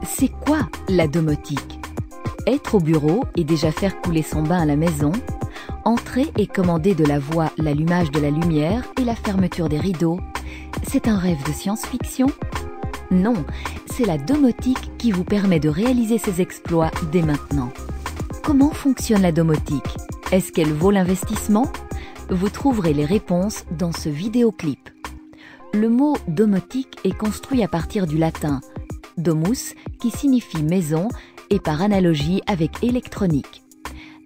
C'est quoi la domotique? Être au bureau et déjà faire couler son bain à la maison, entrer et commander de la voix l'allumage de la lumière et la fermeture des rideaux, c'est un rêve de science-fiction? Non, c'est la domotique qui vous permet de réaliser ces exploits dès maintenant. Comment fonctionne la domotique? Est-ce qu'elle vaut l'investissement? Vous trouverez les réponses dans ce vidéoclip. Le mot domotique est construit à partir du latin domus, qui signifie maison, et par analogie avec électronique.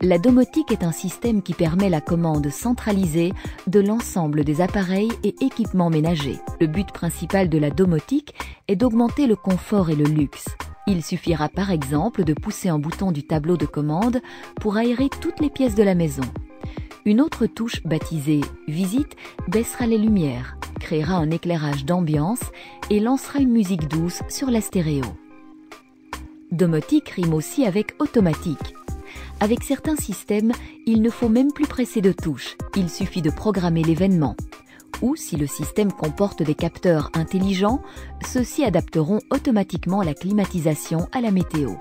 La domotique est un système qui permet la commande centralisée de l'ensemble des appareils et équipements ménagers. Le but principal de la domotique est d'augmenter le confort et le luxe. Il suffira par exemple de pousser un bouton du tableau de commande pour aérer toutes les pièces de la maison. Une autre touche baptisée « Visite » baissera les lumières, créera un éclairage d'ambiance et lancera une musique douce sur la stéréo. Domotique rime aussi avec automatique. Avec certains systèmes, il ne faut même plus presser de touches, il suffit de programmer l'événement. Ou si le système comporte des capteurs intelligents, ceux-ci adapteront automatiquement la climatisation à la météo.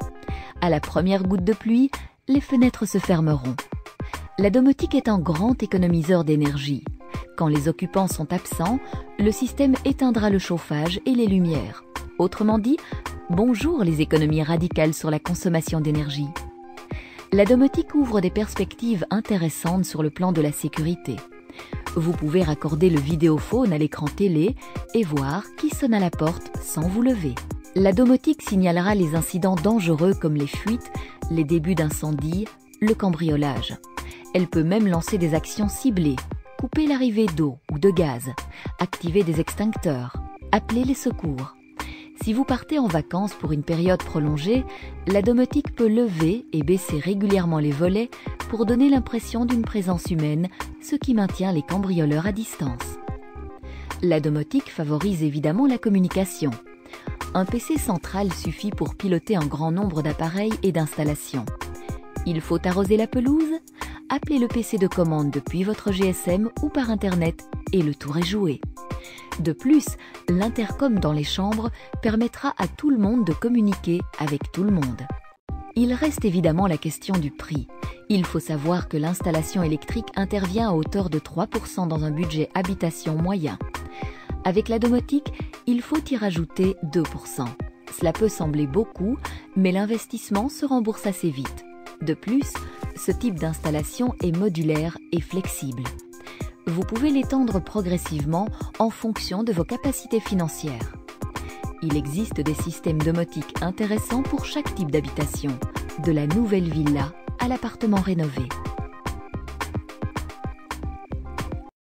À la première goutte de pluie, les fenêtres se fermeront. La domotique est un grand économiseur d'énergie. Quand les occupants sont absents, le système éteindra le chauffage et les lumières. Autrement dit, bonjour les économies radicales sur la consommation d'énergie. La domotique ouvre des perspectives intéressantes sur le plan de la sécurité. Vous pouvez raccorder le vidéophone à l'écran télé et voir qui sonne à la porte sans vous lever. La domotique signalera les incidents dangereux comme les fuites, les débuts d'incendie, le cambriolage. Elle peut même lancer des actions ciblées, couper l'arrivée d'eau ou de gaz, activer des extincteurs, appeler les secours. Si vous partez en vacances pour une période prolongée, la domotique peut lever et baisser régulièrement les volets pour donner l'impression d'une présence humaine, ce qui maintient les cambrioleurs à distance. La domotique favorise évidemment la communication. Un PC central suffit pour piloter un grand nombre d'appareils et d'installations. Il faut arroser la pelouse? Appelez le PC de commande depuis votre GSM ou par Internet et le tour est joué. De plus, l'intercom dans les chambres permettra à tout le monde de communiquer avec tout le monde. Il reste évidemment la question du prix. Il faut savoir que l'installation électrique intervient à hauteur de 3% dans un budget habitation moyen. Avec la domotique, il faut y rajouter 2%. Cela peut sembler beaucoup, mais l'investissement se rembourse assez vite. De plus, ce type d'installation est modulaire et flexible. Vous pouvez l'étendre progressivement en fonction de vos capacités financières. Il existe des systèmes domotiques intéressants pour chaque type d'habitation, de la nouvelle villa à l'appartement rénové.